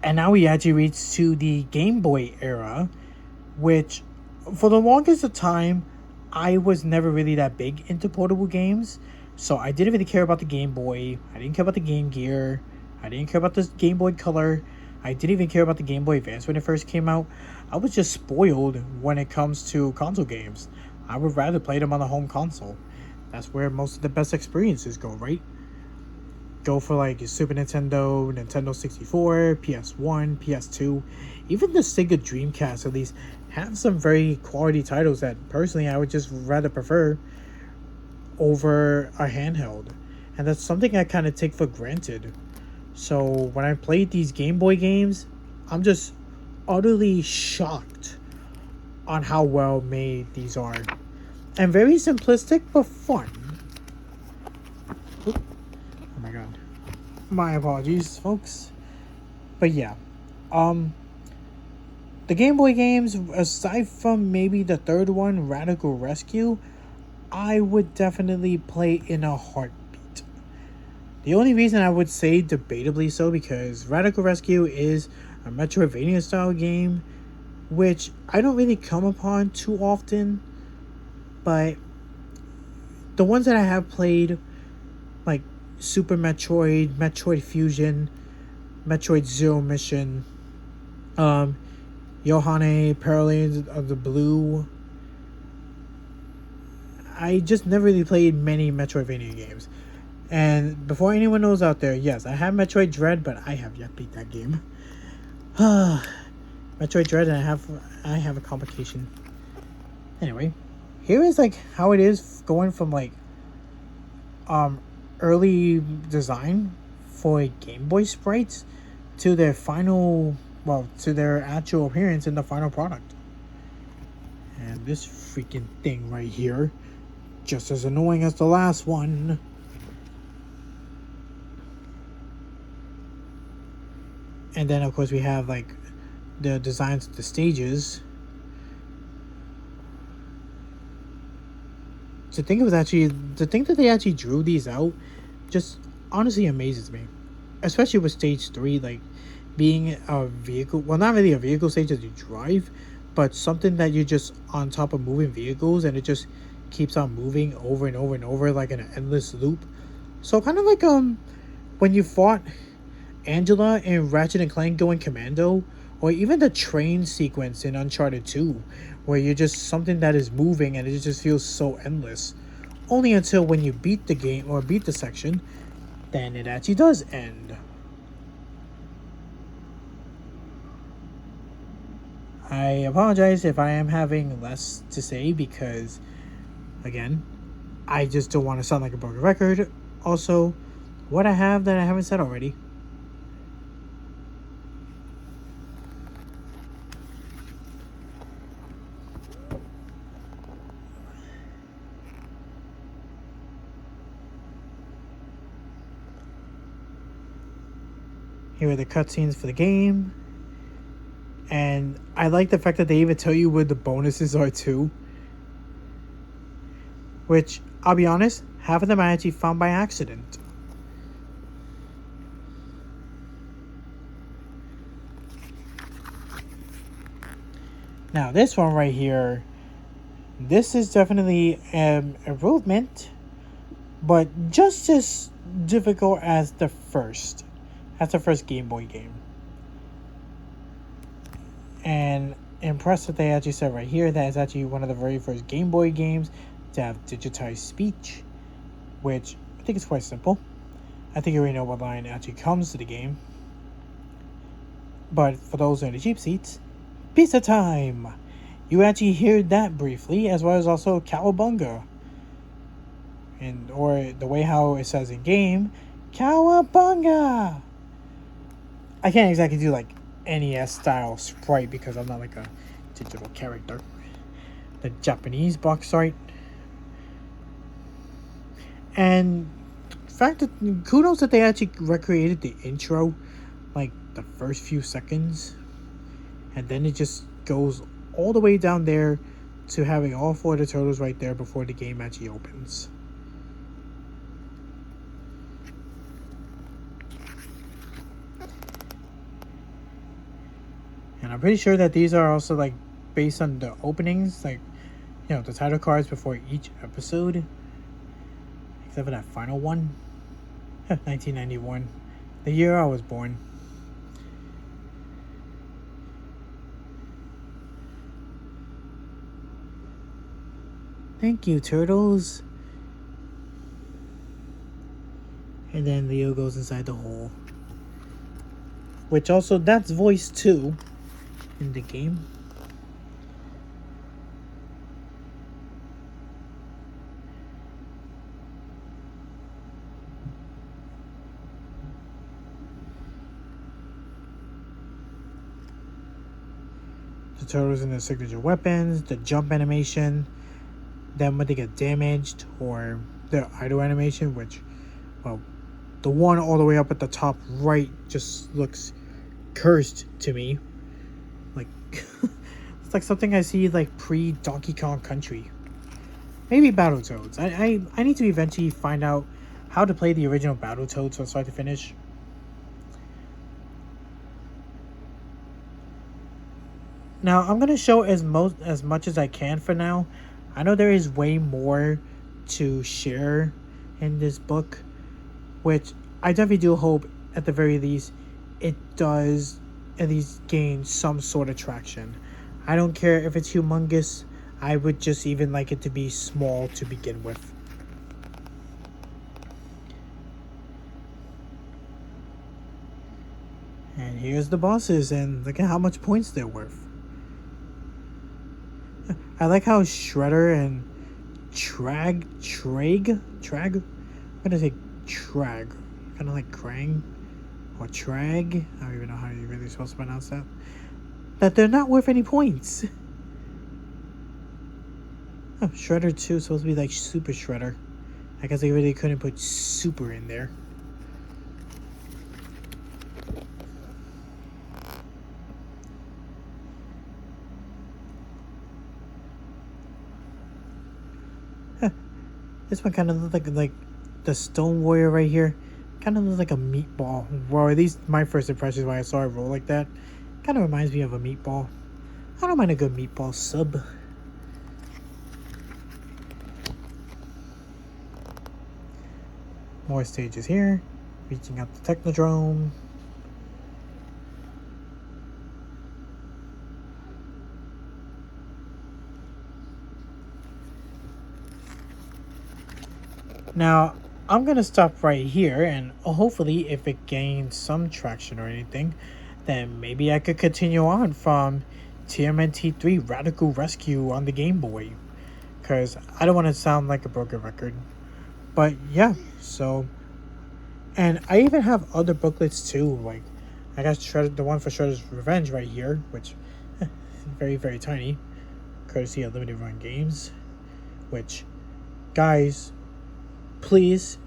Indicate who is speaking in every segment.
Speaker 1: And now we actually reached to the Game Boy era, which for the longest of time, I was never really that big into portable games. So I didn't really care about the Game Boy. I didn't care about the Game Gear. I didn't care about the Game Boy Color. I didn't even care about the Game Boy Advance when it first came out. I was just spoiled when it comes to console games. I would rather play them on the home console. That's where most of the best experiences go, right? Go for like Super Nintendo, Nintendo 64, PS1, PS2, even the Sega Dreamcast at least have some very quality titles that personally I would just rather prefer over a handheld. And that's something I kind of take for granted. So when I played these Game Boy games, I'm just utterly shocked on how well made these are. And very simplistic but fun. Oop. Oh my god. My apologies, folks. But yeah. The Game Boy games, aside from maybe the third one, Radical Rescue, I would definitely play in a heartbeat. The only reason I would say debatably so, because Radical Rescue is a Metroidvania style game, which I don't really come upon too often, but the ones that I have played, like Super Metroid, Metroid Fusion, Metroid Zero Mission, Yohane Parallels of the Blue, I just never really played many Metroidvania games. And before anyone knows out there, yes, I have Metroid Dread, but I have yet beat that game. Metroid Dread, and I have a complication. Anyway, here is like how it is going from like early design for Game Boy sprites to their final, well, to their actual appearance in the final product. And this freaking thing right here, just as annoying as the last one. And then of course we have like the designs of the stages. To think that they actually drew these out just honestly amazes me. Especially with stage 3, like being a vehicle, well, not really a vehicle stage that you drive, but something that you're just on top of moving vehicles and it just keeps on moving over and over and over like in an endless loop. So kind of like when you fought Angela in Ratchet and Clank Going Commando, or even the train sequence in Uncharted 2, where you're just something that is moving and it just feels so endless. Only until when you beat the game or beat the section, then it actually does end. I apologize if I am having less to say because, again, I just don't want to sound like a broken record. Also, what I have that I haven't said already. Here are the cutscenes for the game. And I like the fact that they even tell you where the bonuses are too. Which, I'll be honest, half of them I actually found by accident. Now this one right here, this is definitely an improvement, but just as difficult as the first Game Boy game. And impressed that they actually said right here that it's actually one of the very first Game Boy games to have digitized speech, which I think is quite simple. I think you already know what line actually comes to the game. But for those in the cheap seats, pizza time! You actually hear that briefly, as well as also cowabunga. And or the way how it says in game, cowabunga! I can't exactly do like NES style sprite because I'm not like a digital character. The Japanese box art. And the fact that kudos that they actually recreated the intro, like the first few seconds, and then it just goes all the way down there to having all 4 of the turtles right there before the game actually opens. And I'm pretty sure that these are also like based on the openings, like, you know, the title cards before each episode. Except for that final one. 1991. The year I was born. Thank you, turtles. And then Leo goes inside the hole. Which also, that's voice 2 in the game. The turtles and their signature weapons, the jump animation, then when they get damaged, or their idle animation, which, well, the one all the way up at the top right just looks cursed to me. Like, it's like something I see like pre Donkey Kong Country. Maybe Battletoads. I need to eventually find out how to play the original Battletoads from start to finish. Now I'm gonna show as much as I can for now. I know there is way more to share in this book, which I definitely do hope at the very least it does at least gain some sort of traction. I don't care if it's humongous. I would just even like it to be small to begin with. And here's the bosses, and look at how much points they're worth. I like how Shredder and Trag, I'm gonna say Trag, kind of like Krang or Trag. I don't even know how you're really supposed to pronounce that. That they're not worth any points. Oh, Shredder 2 is supposed to be like Super Shredder. I guess they really couldn't put Super in there. This one kind of looks like the Stone Warrior right here. Kind of looks like a meatball. Well, at least my first impressions when I saw it roll like that. Kind of reminds me of a meatball. I don't mind a good meatball sub. More stages here. Reaching out the Technodrome. Now, I'm going to stop right here, and hopefully if it gains some traction or anything, then maybe I could continue on from tmnt 3 Radical Rescue on the Game Boy. Because I don't want to sound like a broken record. But yeah, so... And I even have other booklets too, like I got the one for Shredder's Revenge right here, which is very, very tiny, courtesy of Limited Run Games, which, guys, please,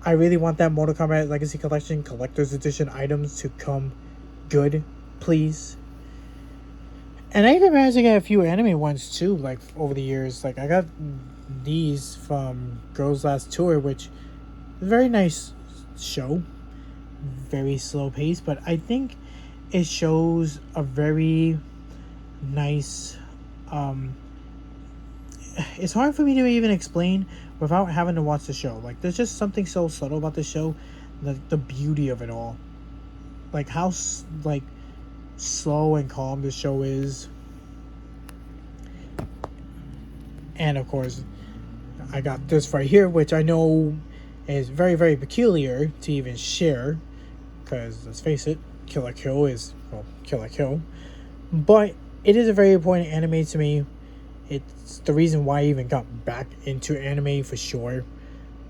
Speaker 1: I really want that Mortal Kombat Legacy Collection Collector's Edition items to come good, please. And I even managed to get a few anime ones too, like over the years. Like I got these from Girls Last Tour, which is a very nice show, very slow pace, but I think it shows a very nice it's hard for me to even explain without having to watch the show. Like there's just something so subtle about the show, the beauty of it all, like how like slow and calm the show is. And of course I got this right here, which I know is very, very peculiar to even share, because let's face it, Kill la Kill is, well, Kill la Kill, but it is a very important anime to me. It's the reason why I even got back into anime for sure.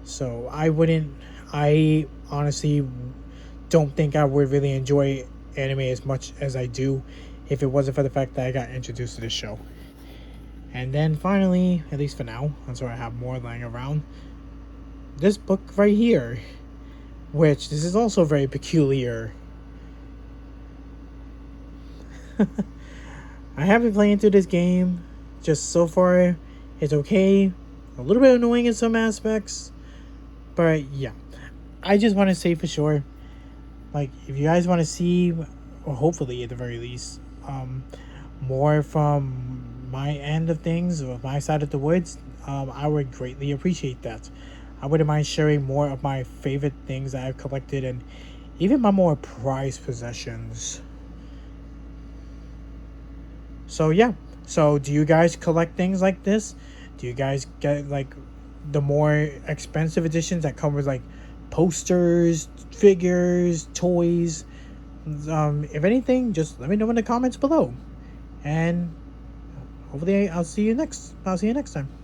Speaker 1: So I honestly don't think I would really enjoy anime as much as I do if it wasn't for the fact that I got introduced to this show. And then finally, at least for now, I'm sure I have more lying around, this book right here, which this is also very peculiar. I have been playing through this game. Just so far, it's okay. A little bit annoying in some aspects, but yeah. I just want to say for sure, like, if you guys want to see or hopefully at the very least, more from my end of things, or my side of the woods, I would greatly appreciate that. I wouldn't mind sharing more of my favorite things that I've collected and even my more prized possessions. So yeah. So do you guys collect things like this? Do you guys get like the more expensive editions that come with like posters, figures, toys? If anything, just let me know in the comments below. And hopefully I'll see you next time.